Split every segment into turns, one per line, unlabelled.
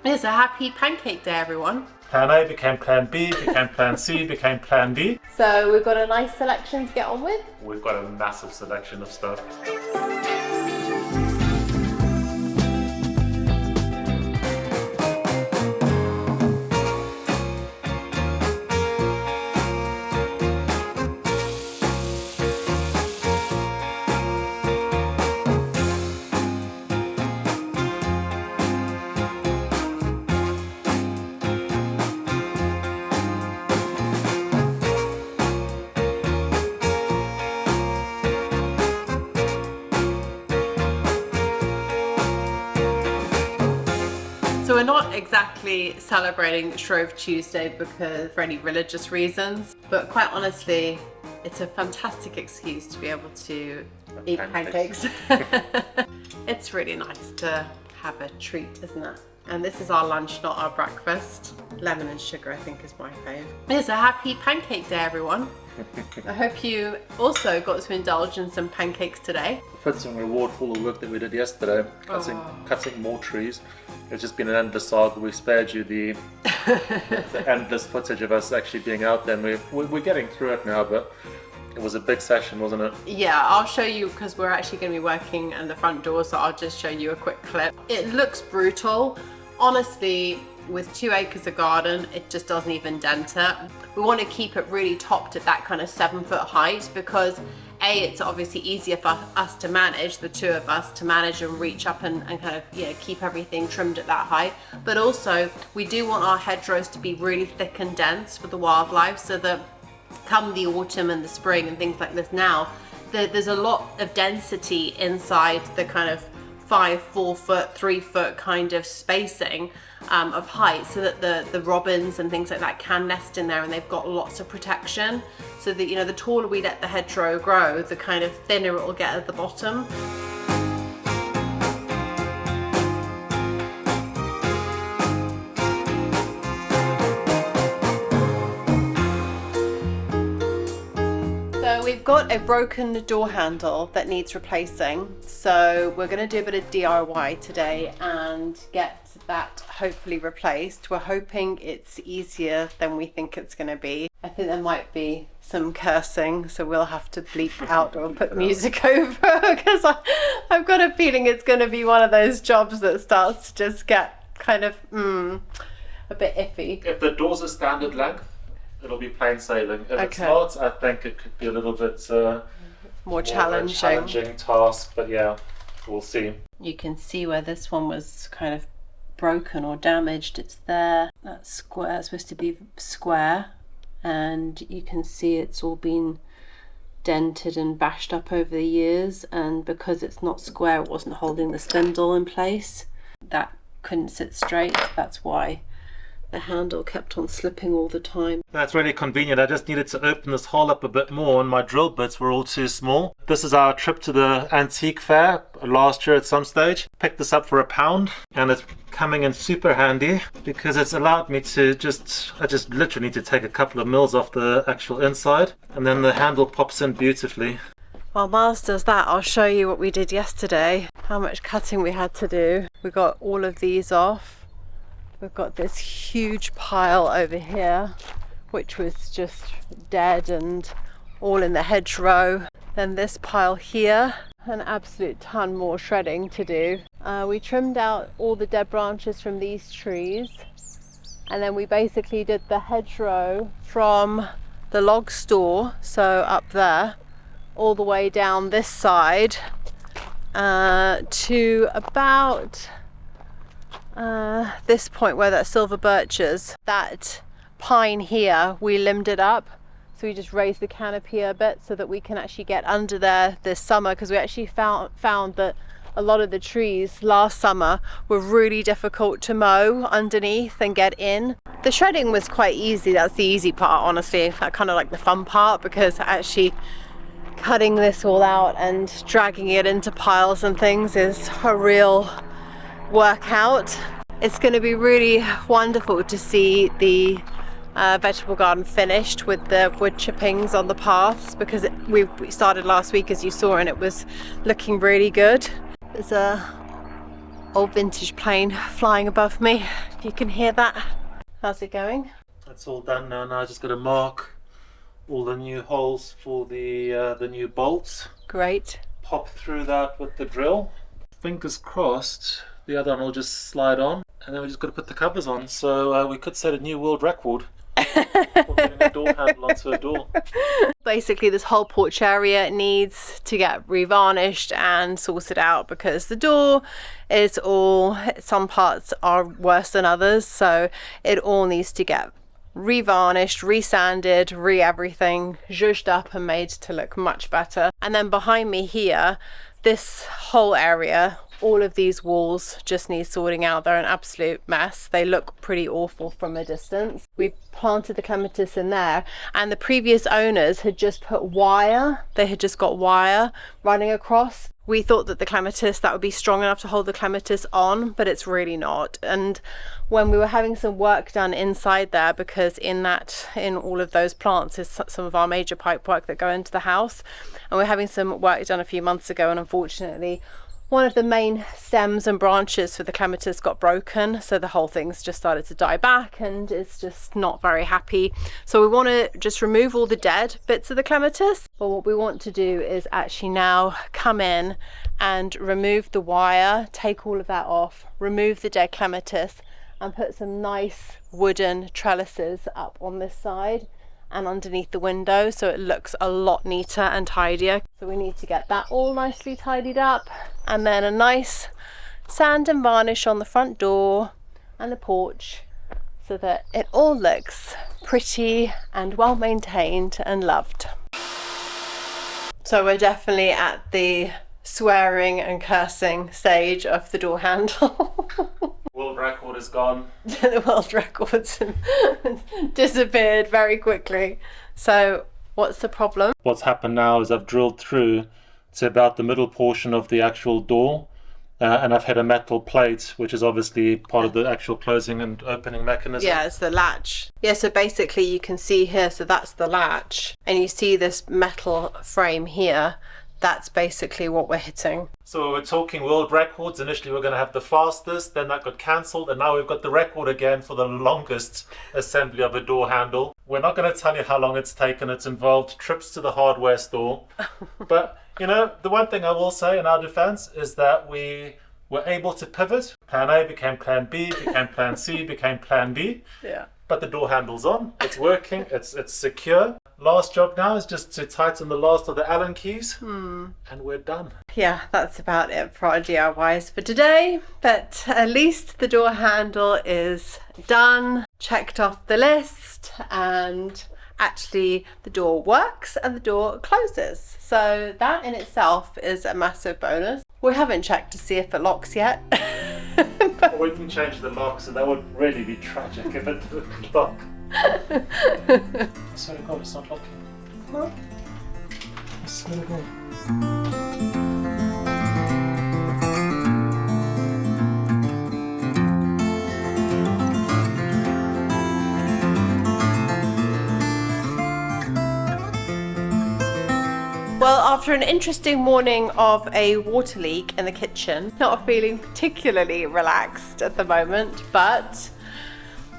It's a happy pancake day, everyone.
Plan A became Plan B, became Plan C, became Plan D.
So we've got a nice selection to get on with.
We've got a massive selection of stuff.
So we're not exactly celebrating Shrove Tuesday for any religious reasons, but quite honestly, it's a fantastic excuse to be able to eat pancakes. It's really nice to have a treat, isn't it? And this is our lunch, not our breakfast. Lemon and sugar, I think, is my fave. It's a happy pancake day, everyone. I hope you also got to indulge in some pancakes today.
Fitting reward for all the work that we did yesterday, cutting more trees. It's just been an endless saga. We spared you the endless footage of us actually being out there. And we're getting through it now, but it was a big session, wasn't it?
Yeah, I'll show you because we're actually going to be working in the front door, so I'll just show you a quick clip. It looks brutal. Honestly, with 2 acres of garden, it just doesn't even dent it. We want to keep it really topped at that kind of 7-foot height because A, it's obviously easier for us to manage, the two of us, to manage and reach up and kind of, you know, keep everything trimmed at that height. But also, we do want our hedgerows to be really thick and dense for the wildlife so that come the autumn and the spring and things like this now, there's a lot of density inside the kind of 5, 4 foot, 3 foot kind of spacing of height so that the robins and things like that can nest in there and they've got lots of protection so that, you know, the taller we let the hedgerow grow, the kind of thinner it will get at the bottom. So we've got a broken door handle that needs replacing, so we're going to do a bit of DIY today and get that hopefully replaced. We're hoping it's easier than we think it's going to be. I think there might be some cursing, so we'll have to bleep out or put music over because I've got a feeling it's going to be one of those jobs that starts to just get kind of a bit iffy.
If the door's a standard length, it'll be plain sailing. If it's not, I think it could be a little bit
more challenging
task, but yeah, we'll see.
You can see where this one was kind of broken or damaged. It's there. That's square. It's supposed to be square, and you can see it's all been dented and bashed up over the years, and because it's not square, it wasn't holding the spindle in place. That couldn't sit straight. That's why the handle kept on slipping all the time.
That's really convenient. I just needed to open this hole up a bit more and my drill bits were all too small. This is our trip to the antique fair last year at some stage. Picked this up for £1 and it's coming in super handy because it's allowed me to I just literally need to take a couple of mils off the actual inside and then the handle pops in beautifully.
While Miles does that, I'll show you what we did yesterday, how much cutting we had to do. We got all of these off. We've got this huge pile over here, which was just dead and all in the hedgerow. Then this pile here, an absolute ton more shredding to do. We trimmed out all the dead branches from these trees, and then we basically did the hedgerow from the log store, so up there, all the way down this side to about this point where that silver birch is. That pine here, we limbed it up, so we just raised the canopy a bit so that we can actually get under there this summer, because we actually found that a lot of the trees last summer were really difficult to mow underneath and get in. The shredding was quite easy. That's the easy part, honestly. I kind of like the fun part, because actually cutting this all out and dragging it into piles and things is a real workout. It's going to be really wonderful to see the vegetable garden finished with the wood chippings on the paths, because we started last week, as you saw, and it was looking really good. There's a old vintage plane flying above me. If you can hear that. How's it going?
That's all done now. Now I just got to mark all the new holes for the new bolts.
Great.
Pop through that with the drill. Fingers crossed the other one will just slide on, and then we just got to put the covers on. So we could set a new world record for getting a door handle onto a door.
Basically, this whole porch area needs to get revarnished and sorted out because the door is all, some parts are worse than others, so it all needs to get revarnished, resanded, everything zhuzhed up and made to look much better. And then behind me here, this whole area, all of these walls just need sorting out. They're an absolute mess. They look pretty awful from a distance. We planted the clematis in there, and the previous owners had just put wire. They had just got wire running across. We thought that the clematis, that would be strong enough to hold the clematis on, but it's really not. And when we were having some work done inside there, because in all of those plants is some of our major pipe work that go into the house, and we're having some work done a few months ago, and unfortunately one of the main stems and branches for the clematis got broken, so the whole thing's just started to die back and it's just not very happy. So we want to just remove all the dead bits of the clematis, but what we want to do is actually now come in and remove the wire, take all of that off, remove the dead clematis, and put some nice wooden trellises up on this side and underneath the window, so it looks a lot neater and tidier. So we need to get that all nicely tidied up, and then a nice sand and varnish on the front door and the porch, so that it all looks pretty and well maintained and loved. So we're definitely at the swearing and cursing stage of the door handle.
World record is gone.
The world records disappeared very quickly. So what's the problem?
What's happened now is I've drilled through to about the middle portion of the actual door, and I've had a metal plate, which is obviously part of the actual closing and opening mechanism.
Yeah, it's the latch. Yeah, so basically you can see here, so that's the latch, and you see this metal frame here. That's basically what we're hitting.
So we're talking world records. Initially we're going to have the fastest, then that got cancelled, and now we've got the record again for the longest assembly of a door handle. We're not going to tell you how long it's taken. It's involved trips to the hardware store. But, you know, the one thing I will say in our defense is that we were able to pivot. Plan A became Plan B, became Plan C, became Plan D.
Yeah.
But the door handle's on. It's working. It's secure. Last job now is just to tighten the last of the Allen keys, and we're done.
Yeah, that's about it for our DIYs for today. But at least the door handle is done, checked off the list, and actually the door works and the door closes. So that in itself is a massive bonus. We haven't checked to see if it locks yet.
Or we can change the lock, so that would really be tragic if it didn't lock. I swear to God, it's not locking.
Huh?
I swear to God.
Well, after an interesting morning of a water leak in the kitchen, not feeling particularly relaxed at the moment, but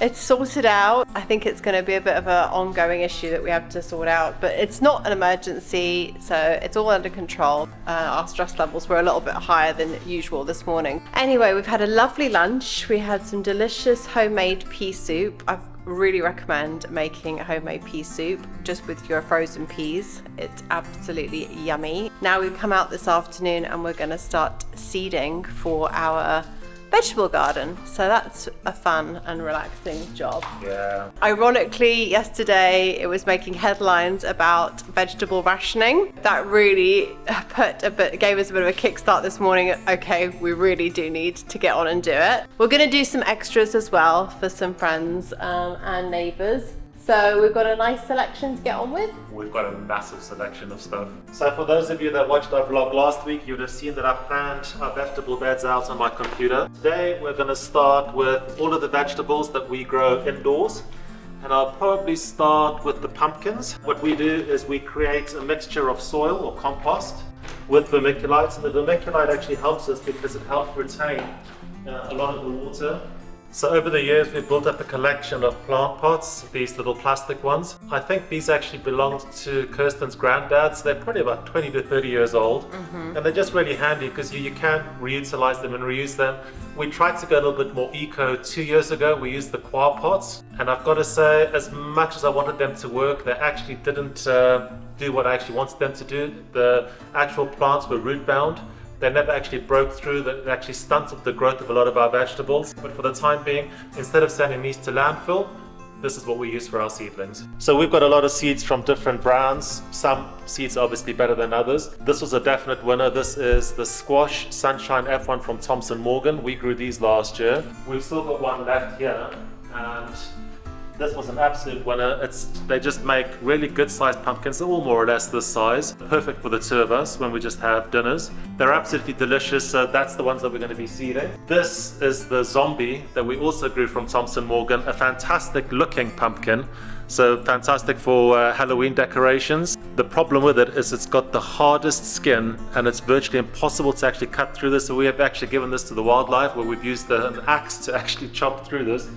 it's sorted out. I think it's going to be a bit of an ongoing issue that we have to sort out, but it's not an emergency, so it's all under control. Our stress levels were a little bit higher than usual this morning. Anyway, we've had a lovely lunch. We had some delicious homemade pea soup. I really recommend making a homemade pea soup just with your frozen peas. It's absolutely yummy. Now we've come out this afternoon and we're going to start seeding for our vegetable garden, so that's a fun and relaxing job.
Yeah.
Ironically, yesterday it was making headlines about vegetable rationing. That really gave us a bit of a kickstart this morning. Okay, we really do need to get on and do it. We're going to do some extras as well for some friends and neighbours. So we've got a nice selection to get on with.
We've got a massive selection of stuff. So for those of you that watched our vlog last week, you would have seen that I planned our vegetable beds out on my computer. Today we're going to start with all of the vegetables that we grow indoors. And I'll probably start with the pumpkins. What we do is we create a mixture of soil or compost with vermiculite. And the vermiculite actually helps us because it helps retain a lot of the water. So over the years we've built up a collection of plant pots, these little plastic ones. I think these actually belonged to Kirsten's granddad, so they're probably about 20 to 30 years old. And they're just really handy because you can reutilize them and reuse them. We tried to go a little bit more eco 2 years ago. We used the coir pots, and I've got to say, as much as I wanted them to work, they actually didn't do what I actually wanted them to do. The actual plants were root bound. They never actually broke through, that actually stunted the growth of a lot of our vegetables. But for the time being, instead of sending these to landfill, this is what we use for our seedlings. So we've got a lot of seeds from different brands. Some seeds are obviously better than others. This was a definite winner. This is the Squash Sunshine F1 from Thomson Morgan. We grew these last year. We've still got one left here, and this was an absolute winner. They just make really good sized pumpkins. They're all more or less this size. Perfect for the two of us when we just have dinners. They're absolutely delicious, so that's the ones that we're going to be seeding. This is the Zombie that we also grew from Thomson Morgan. A fantastic looking pumpkin. So fantastic for Halloween decorations. The problem with it is it's got the hardest skin and it's virtually impossible to actually cut through this. So we have actually given this to the wildlife where we've used an axe to actually chop through this.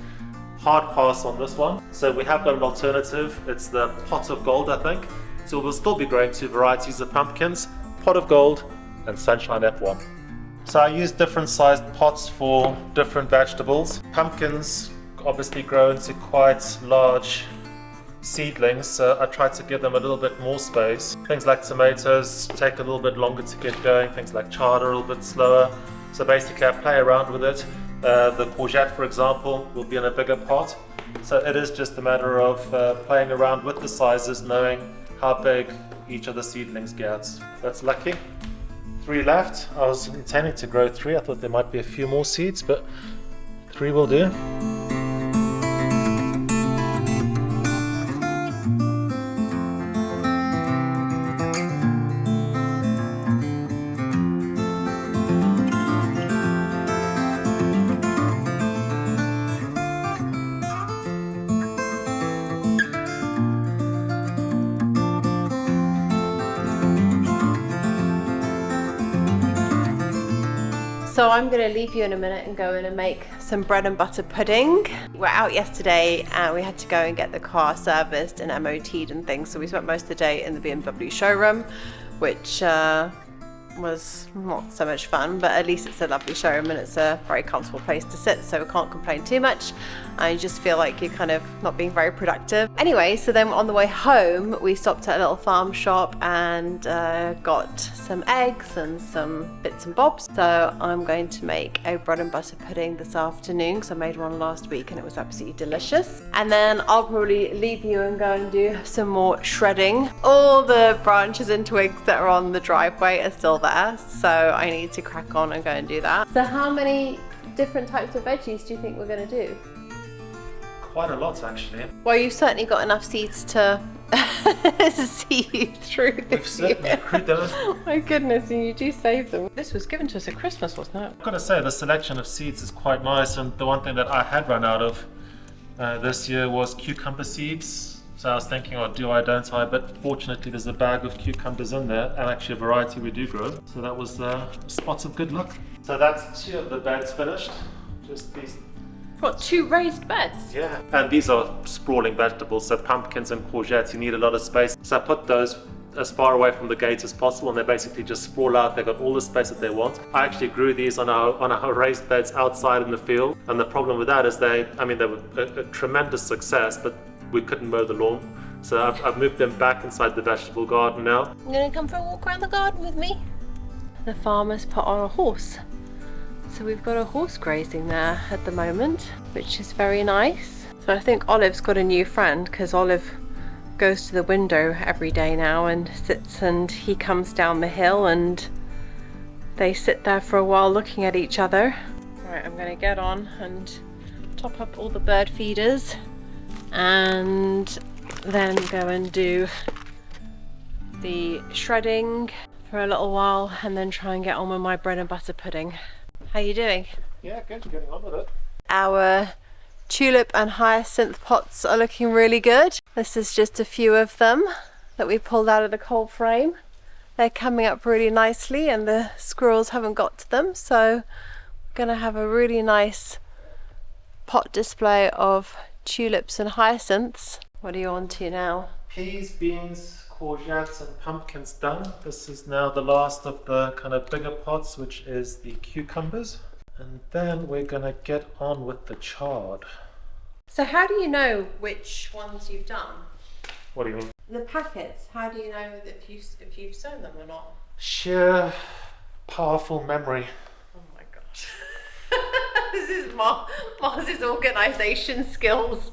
Hard pass on this one. So we have got an alternative. It's the Pot of Gold, I think. So we'll still be growing two varieties of pumpkins, Pot of Gold and Sunshine F1. So I use different sized pots for different vegetables. Pumpkins obviously grow into quite large seedlings, so I try to give them a little bit more space. Things like tomatoes take a little bit longer to get going, things like chard are a little bit slower. So basically I play around with it. The courgette, for example, will be in a bigger pot. So it is just a matter of playing around with the sizes, knowing how big each of the seedlings gets. That's lucky. 3 left. I was intending to grow 3. I thought there might be a few more seeds, but 3 will do.
So I'm going to leave you in a minute and go in and make some bread and butter pudding. We're out yesterday and we had to go and get the car serviced and MOT'd and things, so we spent most of the day in the BMW showroom, which was not so much fun, but at least it's a lovely showroom and it's a very comfortable place to sit, so we can't complain too much. I just feel like you're kind of not being very productive. Anyway, so then on the way home we stopped at a little farm shop and got some eggs and some bits and bobs. So I'm going to make a bread and butter pudding this afternoon because I made one last week and it was absolutely delicious. And then I'll probably leave you and go and do some more shredding. All the branches and twigs that are on the driveway are still there, so I need to crack on and go and do that. So how many different types of veggies do you think we're going to do?
Quite a lot, actually.
Well, you've certainly got enough seeds to see you through this.
We've certainly accrued them.
Oh my goodness, and you do save them. This was given to us at Christmas, wasn't it?
I've got to say, the selection of seeds is quite nice, and the one thing that I had run out of this year was cucumber seeds. So I was thinking, oh, do I, don't I? But fortunately, there's a bag of cucumbers in there, and actually a variety we do grow. So that was spots of good luck. So that's 2 of the beds finished. Just these.
What, 2 raised beds?
Yeah, and these are sprawling vegetables, so pumpkins and courgettes, you need a lot of space. So I put those as far away from the gate as possible, and they basically just sprawl out. They've got all the space that they want. I actually grew these on our raised beds outside in the field, and the problem with that is they were a tremendous success, but we couldn't mow the lawn. So I've moved them back inside the vegetable garden now.
You gonna come for a walk around the garden with me? The farmer's put on a horse. So we've got a horse grazing there at the moment, which is very nice. So I think Olive's got a new friend because Olive goes to the window every day now and sits, and he comes down the hill and they sit there for a while looking at each other. Right, I'm gonna get on and top up all the bird feeders and then go and do the shredding for a little while and then try and get on with my bread and butter pudding. How you doing?
Yeah, good, getting on with it.
Our tulip and hyacinth pots are looking really good. This is just a few of them that we pulled out of the cold frame. They're coming up really nicely and the squirrels haven't got to them, so Gonna have a really nice pot display of tulips and hyacinths. What are you on to now?
Peas, beans, courgettes and pumpkins done. This is now the last of the kind of bigger pots, which is the cucumbers. And then we're gonna get on with the chard.
So how do you know which ones you've done?
What do you mean?
The packets, how do you know if you've sewn them or not?
Sheer powerful memory.
Oh my gosh. This is Mars's organisation skills.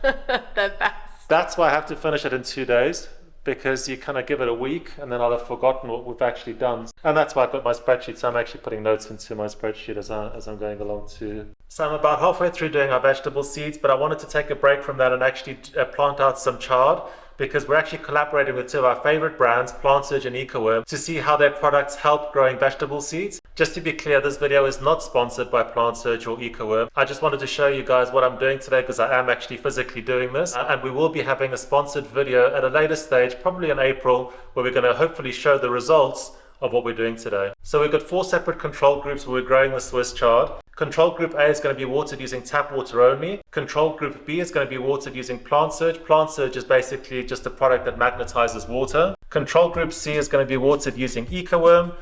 They're best.
That's why I have to finish it in 2 days, because you kind of give it a week and then I'll have forgotten what we've actually done. And that's why I've got my spreadsheet, so I'm actually putting notes into my spreadsheet as I'm going along too. So I'm about halfway through doing our vegetable seeds, but I wanted to take a break from that and actually plant out some chard, because we're actually collaborating with two of our favorite brands, Plantsurge and Ecoworm, to see how their products help growing vegetable seeds. Just to be clear, this video is not sponsored by Plantsurge or Ecoworm. I just wanted to show you guys what I'm doing today, because I am actually physically doing this. And we will be having a sponsored video at a later stage, probably in April, where we're going to hopefully show the results of what we're doing today. So we've got 4 separate control groups where we're growing the Swiss chard. Control group A is going to be watered using tap water only. Control group B is going to be watered using Plantsurge. Plantsurge is basically just a product that magnetizes water. Control group C is going to be watered using Ecoworm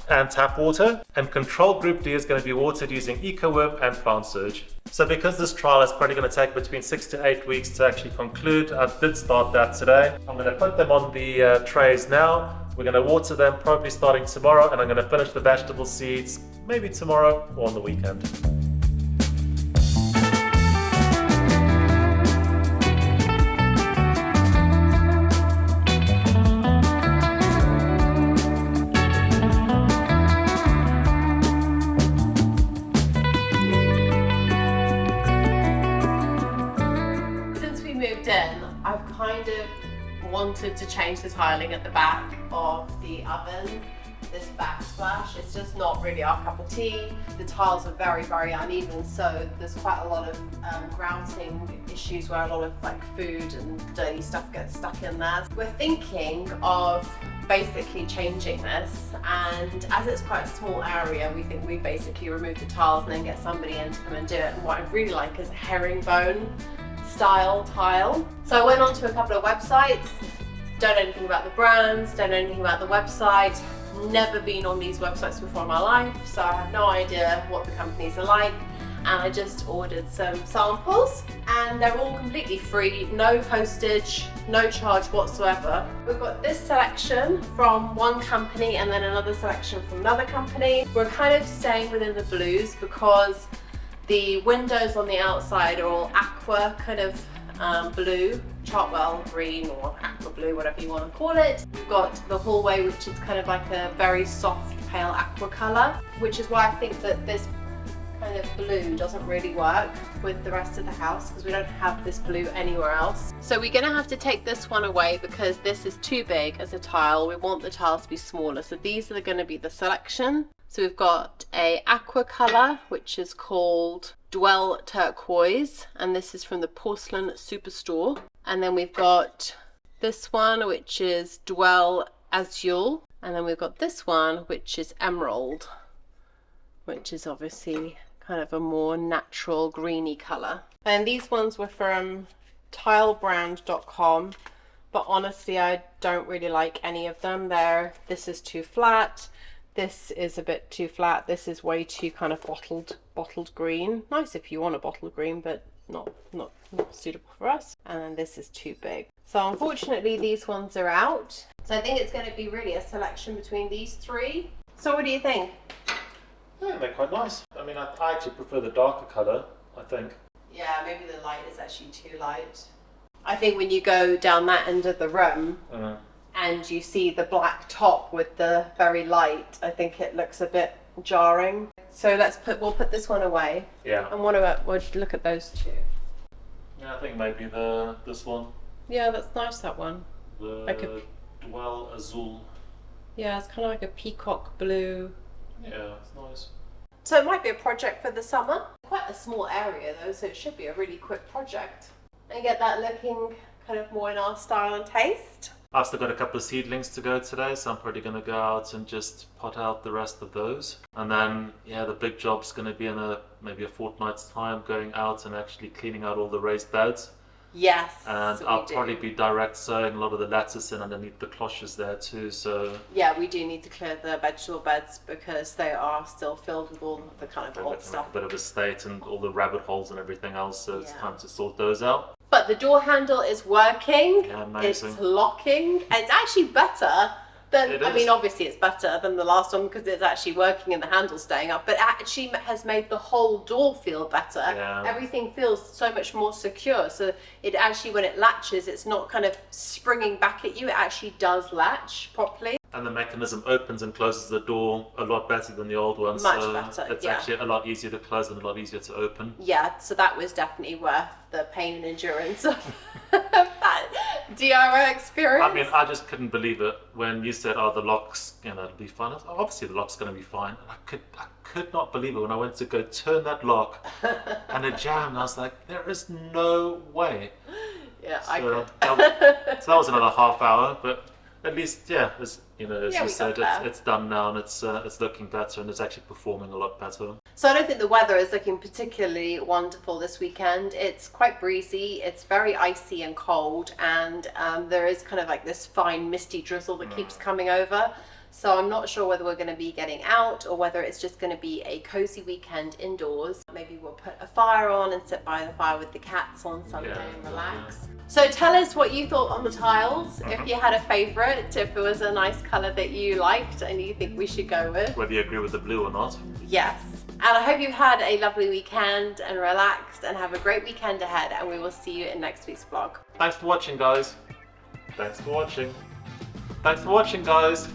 and tap water. And control group D is going to be watered using Ecoworm and Plantsurge. So because this trial is probably going to take between 6 to 8 weeks to actually conclude, I did start that today. I'm going to put them on the trays now. We're going to water them probably starting tomorrow, and I'm going to finish the vegetable seeds maybe tomorrow or on the weekend.
Since we moved in, I've kind of wanted to change the tiling at the back of the oven. This backsplash, it's just not really our cup of tea. The tiles are very, very uneven, so there's quite a lot of grouting issues where a lot of like food and dirty stuff gets stuck in there. We're thinking of basically changing this, and as it's quite a small area, we think we basically remove the tiles and then get somebody in to come and do it. And what I really like is a herringbone style tile. So I went onto a couple of websites, don't know anything about the brands, don't know anything about the website, never been on these websites before in my life, so I have no idea what the companies are like, and I just ordered some samples and they're all completely free, no postage, no charge whatsoever. We've got this selection from one company and then another selection from another company. We're kind of staying within the blues because the windows on the outside are all aqua kind of blue, chartwell green or aqua blue, whatever you want to call it. We've got the hallway, which is kind of like a very soft pale aqua colour, which is why I think that this kind of blue doesn't really work with the rest of the house, because we don't have this blue anywhere else. So we're going to have to take this one away because this is too big as a tile. We want the tiles to be smaller, so these are going to be the selection. So we've got a aqua colour, which is called Dwell Turquoise, and this is from the Porcelain Superstore. And then we've got this one, which is Dwell Azul, and then we've got this one, which is Emerald, which is obviously kind of a more natural greeny colour. And these ones were from tilebrand.com, but honestly I don't really like any of them. This is too flat. This is a bit too flat. This is way too kind of bottled green. Nice if you want a bottled green, but not suitable for us. And then this is too big. So unfortunately these ones are out. So I think it's going to be really a selection between these 3. So what do you think?
Yeah, they're quite nice. I mean, I actually prefer the darker colour, I think.
Yeah, maybe the light is actually too light. I think when you go down that end of the room, and you see the black top with the very light, I think it looks a bit jarring. So we'll put this one away.
Yeah.
And we'll look at those 2.
Yeah, I think maybe this one.
Yeah, that's nice, that one.
Like a Dwell Azul.
Yeah, it's kind of like a peacock blue.
Yeah, it's nice.
So it might be a project for the summer. Quite a small area though, so it should be a really quick project. And get that looking kind of more in our style and taste.
I've still got a couple of seedlings to go today, so I'm probably going to go out and just pot out the rest of those. And then, yeah, the big job's going to be in maybe a fortnight's time, going out and actually cleaning out all the raised beds.
Yes,
and I'll probably be direct sowing a lot of the lettuce in underneath the cloches there too. So
yeah, we do need to clear the vegetable beds because they are still filled with all the kind of old stuff.
A bit of a state and all the rabbit holes and everything else. So it's time to sort those out.
But the door handle is working.
Yeah, amazing.
It's locking. It's actually better than, I mean, obviously it's better than the last one because it's actually working and the handle's staying up, but it actually has made the whole door feel better.
Yeah.
Everything feels so much more secure. So it actually, when it latches, it's not kind of springing back at you. It actually does latch properly.
And the mechanism opens and closes the door a lot better than the old one.
Much better,
it's actually a lot easier to close and a lot easier to open.
Yeah, so that was definitely worth the pain and endurance of that DIY experience.
I mean, I just couldn't believe it when you said, "Oh, the lock's it'll be fine." Obviously, the lock's going to be fine. And I could not believe it when I went to go turn that lock and it jammed. I was like, "There is no way."
Yeah,
so,
I could.
So that was another half hour, but at least, as you said, it's done now and it's looking better and it's actually performing a lot better.
So I don't think the weather is looking particularly wonderful this weekend. It's quite breezy, it's very icy and cold, and there is kind of like this fine misty drizzle that keeps coming over. So I'm not sure whether we're going to be getting out or whether it's just going to be a cozy weekend indoors. Maybe we'll put a fire on and sit by the fire with the cats on Sunday and relax. So tell us what you thought on the tiles, if you had a favourite, if it was a nice colour that you liked and you think we should go with.
Whether you agree with the blue or not.
Yes. And I hope you've had a lovely weekend and relaxed and have a great weekend ahead, and we will see you in next week's vlog.
Thanks for watching, guys. Thanks for watching. Thanks for watching, guys.